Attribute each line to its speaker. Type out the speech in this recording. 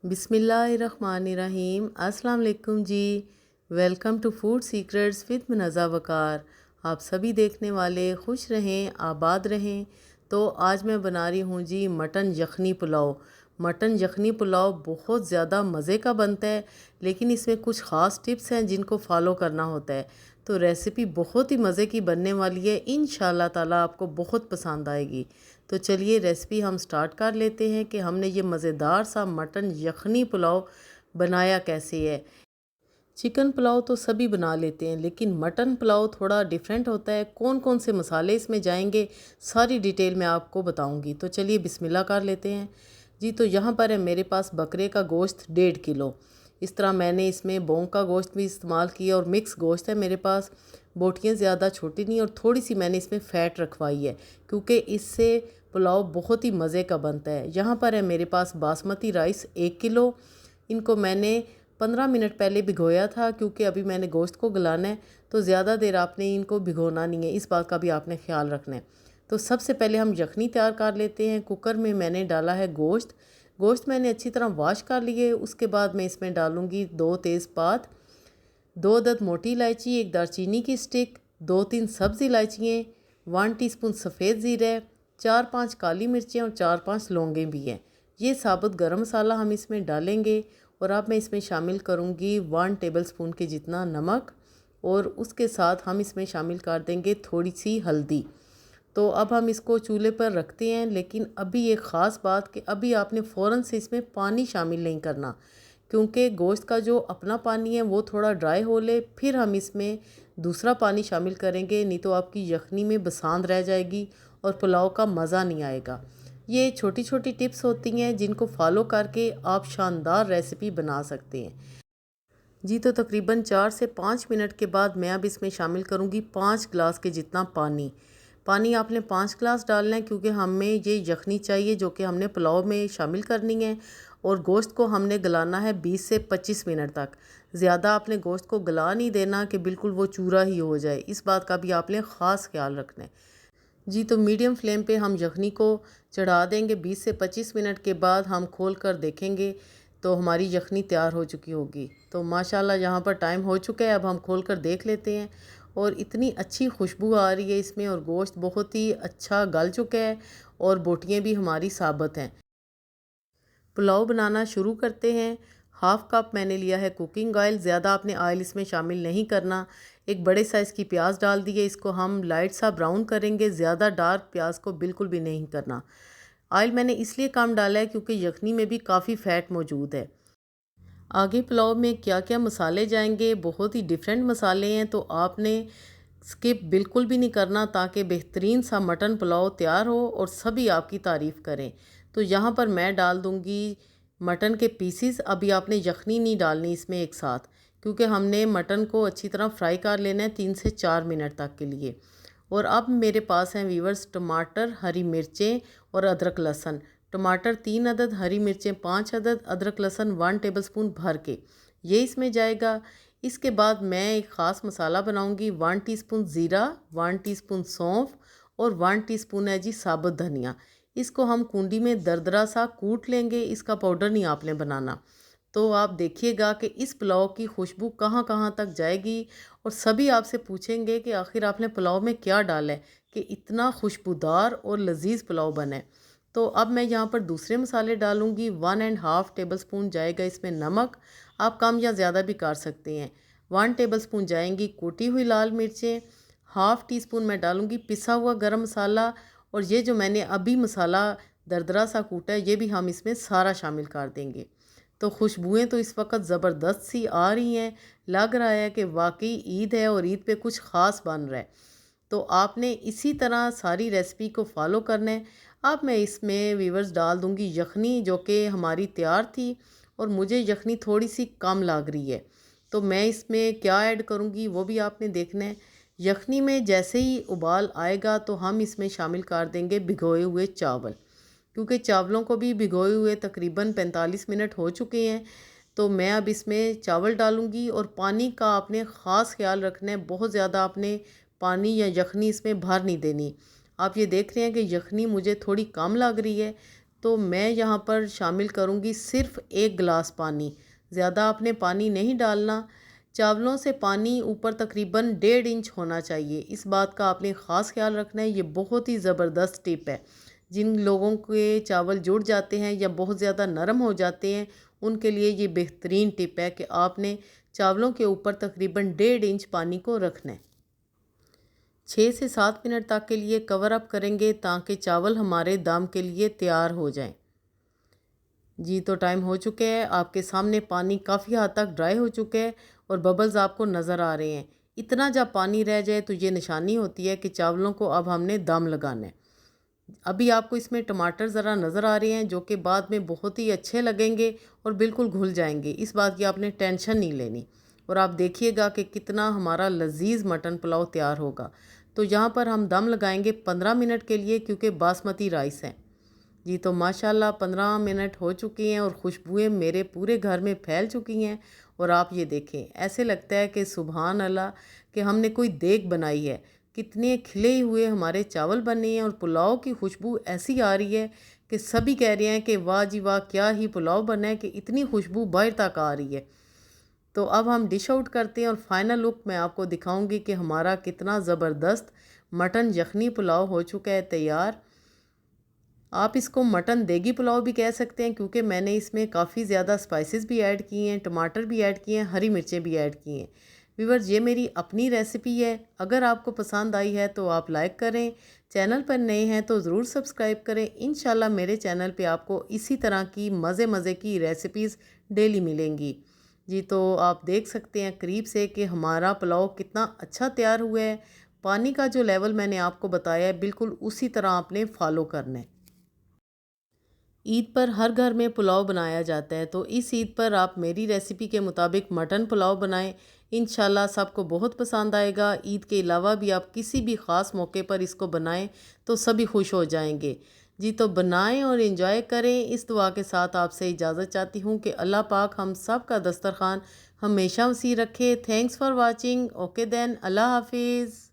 Speaker 1: बिस्मिल्लाहिर्रहमानिर्रहीम। अस्सलाम वालेकुम जी। Welcome to food secrets with Munazza Waqar. आप सभी देखने वाले खुश रहें, आबाद रहें। तो आज मैं बना रही हूँ जी मटन यखनी पुलाव। मटन यखनी पुलाव बहुत ज़्यादा मज़े का बनता है, लेकिन इसमें कुछ ख़ास टिप्स हैं जिनको फॉलो करना होता है। तो रेसिपी बहुत ही मज़े की बनने वाली है, इंशाल्लाह ताला आपको बहुत पसंद आएगी। तो चलिए रेसिपी हम स्टार्ट कर लेते हैं कि हमने ये मज़ेदार सा मटन यखनी पुलाव बनाया कैसे है। चिकन पुलाव तो सभी बना लेते हैं, लेकिन मटन पुलाव थोड़ा डिफरेंट होता है। कौन कौन से मसाले इसमें जाएंगे, सारी डिटेल मैं आपको बताऊंगी। तो चलिए बिस्मिल्लाह कर लेते हैं जी। तो यहाँ पर है मेरे पास बकरे का गोश्त 1.5 किलो। इस तरह मैंने इसमें बोंग का गोश्त भी इस्तेमाल किया और मिक्स गोश्त है मेरे पास। बोटियाँ ज़्यादा छोटी नहीं और थोड़ी सी मैंने इसमें फ़ैट रखवाई है, क्योंकि इससे पुलाव बहुत ही मज़े का बनता है। यहाँ पर है मेरे पास बासमती राइस 1 किलो। इनको मैंने 15 मिनट पहले भिगोया था, क्योंकि अभी मैंने गोश्त को गलाना है, तो ज़्यादा देर आपने इनको भिगोना नहीं है, इस बात का भी आपने ख्याल रखना है। तो सबसे पहले हम यखनी तैयार कर लेते हैं। कुकर में मैंने डाला है गोश्त। गोश्त मैंने अच्छी तरह वॉश कर लिए। उसके बाद मैं इसमें डालूँगी 2 तेज़पात, 2 अदद मोटी इलायची, 1 दालचीनी की स्टिक, 2-3 सब्ज़ इलायचियाँ, 1 टीस्पून सफ़ेद ज़ीरा, 4-5 काली मिर्चें और 4-5 लौंगें भी हैं। ये साबुत गरम मसाला हम इसमें डालेंगे। और अब मैं इसमें शामिल करूँगी 1 टेबलस्पून के जितना नमक, और उसके साथ हम इसमें शामिल कर देंगे थोड़ी सी हल्दी। तो अब हम इसको चूल्हे पर रखते हैं, लेकिन अभी एक ख़ास बात कि अभी आपने फ़ौरन से इसमें पानी शामिल नहीं करना, क्योंकि गोश्त का जो अपना पानी है वो थोड़ा ड्राई हो ले, फिर हम इसमें दूसरा पानी शामिल करेंगे। नहीं तो आपकी यखनी में बसांद रह जाएगी और पुलाव का मज़ा नहीं आएगा। ये छोटी छोटी टिप्स होती हैं जिनको फॉलो करके आप शानदार रेसिपी बना सकते हैं जी। तो तकरीबन 4 से 5 मिनट के बाद मैं अब इसमें शामिल करूँगी 5 गिलास के जितना पानी। पानी आपने 5 गिलास डालना है, क्योंकि हमें ये यखनी चाहिए जो कि हमने पुलाव में शामिल करनी है। और गोश्त को हमने गलाना है 20 से 25 मिनट तक। ज़्यादा आपने गोश्त को गला नहीं देना कि बिल्कुल वो चूरा ही हो जाए, इस बात का भी आपने ख़ास ख्याल रखना है जी। तो मीडियम फ्लेम पे हम यखनी को चढ़ा देंगे। 20 से 25 मिनट के बाद हम खोल कर देखेंगे तो हमारी यखनी तैयार हो चुकी होगी। तो माशाल्लाह यहाँ पर टाइम हो चुका है। अब हम खोल कर देख लेते हैं, और इतनी अच्छी खुशबू आ रही है इसमें, और गोश्त बहुत ही अच्छा गल चुका है, और बोटियाँ भी हमारी साबुत हैं। पुलाव बनाना शुरू करते हैं। हाफ़ कप मैंने लिया है कुकिंग ऑयल। ज़्यादा आपने ऑयल इसमें शामिल नहीं करना। एक बड़े साइज़ की प्याज डाल दी है, इसको हम लाइट सा ब्राउन करेंगे। ज़्यादा डार्क प्याज को बिल्कुल भी नहीं करना। ऑयल मैंने इसलिए कम डाला है क्योंकि यखनी में भी काफ़ी फ़ैट मौजूद है। आगे पुलाव में क्या क्या मसाले जाएंगे, बहुत ही डिफरेंट मसाले हैं, तो आपने स्किप बिल्कुल भी नहीं करना, ताकि बेहतरीन सा मटन पुलाव तैयार हो और सभी आपकी तारीफ़ करें। तो यहाँ पर मैं डाल दूँगी मटन के पीसीस। अभी आपने यखनी नहीं डालनी इसमें एक साथ, क्योंकि हमने मटन को अच्छी तरह फ्राई कर लेना है 3 से 4 मिनट तक के लिए। और अब मेरे पास हैं वीवर्स टमाटर, हरी मिर्चें और अदरक लहसुन। टमाटर 3 अदद, हरी मिर्चें 5 अदद, अदरक लहसुन 1 टेबलस्पून भर के ये इसमें जाएगा। इसके बाद मैं एक ख़ास मसाला बनाऊंगी। 1 टीस्पून ज़ीरा, 1 टीस्पून सौंफ और 1 टीस्पून है जी साबुत धनिया। इसको हम कुंडी में दरदरा सा कूट लेंगे, इसका पाउडर नहीं आपने बनाना। तो आप देखिएगा कि इस पुलाव की खुशबू कहाँ कहाँ तक जाएगी, और सभी आपसे पूछेंगे कि आखिर आपने पुलाव में क्या डाला है कि इतना खुशबूदार और लजीज पुलाव बना है। तो अब मैं यहाँ पर दूसरे मसाले डालूँगी। 1.5 टेबलस्पून जाएगा इसमें नमक। आप कम या ज़्यादा भी कर सकते हैं। 1 टेबलस्पून जाएंगी कुटी हुई लाल मिर्चें। हाफ़ टी स्पून मैं डालूँगी पिसा हुआ गरम मसाला। और ये जो मैंने अभी मसाला दरदरा सा कूटा है, ये भी हम इसमें सारा शामिल कर देंगे। तो खुशबुएं तो इस वक्त ज़बरदस्त सी आ रही हैं। लग रहा है कि वाकई ईद है और ईद पे कुछ ख़ास बन रहा है। तो आपने इसी तरह सारी रेसिपी को फॉलो करना है। अब मैं इसमें वीवर्स डाल दूंगी यखनी, जो कि हमारी तैयार थी, और मुझे यखनी थोड़ी सी कम लग रही है। तो मैं इसमें क्या ऐड करूंगी वो भी आपने देखना है। यखनी में जैसे ही उबाल आएगा तो हम इसमें शामिल कर देंगे भिगोए हुए चावल, क्योंकि चावलों को भी भिगोए हुए तकरीबन 45 मिनट हो चुके हैं। तो मैं अब इसमें चावल डालूंगी, और पानी का आपने ख़ास ख्याल रखना है। बहुत ज़्यादा आपने पानी या यखनी इसमें भर नहीं देनी। आप ये देख रहे हैं कि यखनी मुझे थोड़ी कम लग रही है, तो मैं यहाँ पर शामिल करूँगी सिर्फ़ 1 गिलास पानी। ज़्यादा आपने पानी नहीं डालना। चावलों से पानी ऊपर तकरीबन 1.5 इंच होना चाहिए। इस बात का आपने ख़ास ख्याल रखना है। ये बहुत ही ज़बरदस्त टिप है। जिन लोगों के चावल जुड़ जाते हैं या बहुत ज़्यादा नरम हो जाते हैं, उनके लिए ये बेहतरीन टिप है कि आपने चावलों के ऊपर तकरीबन 1.5 इंच पानी को रखना है। 6 से 7 मिनट तक के लिए कवर अप करेंगे ताकि चावल हमारे दम के लिए तैयार हो जाएं। जी तो टाइम हो चुके हैं। आपके सामने पानी काफ़ी हद तक ड्राई हो चुके हैं और बबल्स आपको नज़र आ रहे हैं। इतना जब पानी रह जाए तो ये निशानी होती है कि चावलों को अब हमने दम लगाना है। अभी आपको इसमें टमाटर ज़रा नज़र आ रहे हैं जो कि बाद में बहुत ही अच्छे लगेंगे और बिल्कुल घुल जाएंगे। इस बात की आपने टेंशन नहीं लेनी। और आप देखिएगा कि कितना हमारा लजीज मटन पुलाव तैयार होगा। तो यहाँ पर हम दम लगाएंगे 15 मिनट के लिए, क्योंकि बासमती राइस है। जी तो माशाल्लाह 15 मिनट हो चुकी हैं और खुशबुएं मेरे पूरे घर में फैल चुकी हैं। और आप ये देखें, ऐसे लगता है कि सुभान अल्लाह कि हमने कोई देग बनाई है। कितने खिले हुए हमारे चावल बने हैं और पुलाव की खुशबू ऐसी आ रही है कि सभी कह रहे हैं कि वाह जी वाह, क्या ही पुलाव बना है कि इतनी खुशबू बाहर तक आ रही है। तो अब हम डिश आउट करते हैं और फाइनल लुक मैं आपको दिखाऊंगी कि हमारा कितना ज़बरदस्त मटन यखनी पुलाव हो चुका है तैयार। आप इसको मटन देगी पुलाव भी कह सकते हैं, क्योंकि मैंने इसमें काफ़ी ज़्यादा स्पाइसेस भी ऐड किए हैं, टमाटर भी ऐड किए हैं, हरी मिर्चें भी ऐड की हैं। व्यूअर्स, ये मेरी अपनी रेसिपी है। अगर आपको पसंद आई है तो आप लाइक करें। चैनल पर नए हैं तो ज़रूर सब्सक्राइब करें। इंशाल्लाह मेरे चैनल पे आपको इसी तरह की मज़े मज़े की रेसिपीज़ डेली मिलेंगी। जी तो आप देख सकते हैं करीब से कि हमारा पुलाव कितना अच्छा तैयार हुआ है। पानी का जो लेवल मैंने आपको बताया है, बिल्कुल उसी तरह आपने फॉलो करना है। ईद पर हर घर में पुलाव बनाया जाता है, तो इस ईद पर आप मेरी रेसिपी के मुताबिक मटन पुलाव बनाएं। इंशाल्लाह सबको बहुत पसंद आएगा। ईद के अलावा भी आप किसी भी ख़ास मौके पर इसको बनाएं तो सभी खुश हो जाएंगे। जी तो बनाएं और एंजॉय करें। इस दुआ के साथ आपसे इजाज़त चाहती हूँ कि अल्लाह पाक हम सब का दस्तरखान हमेशा वसी रखे। Thanks for watching. Okay then, अल्लाह हाफिज़।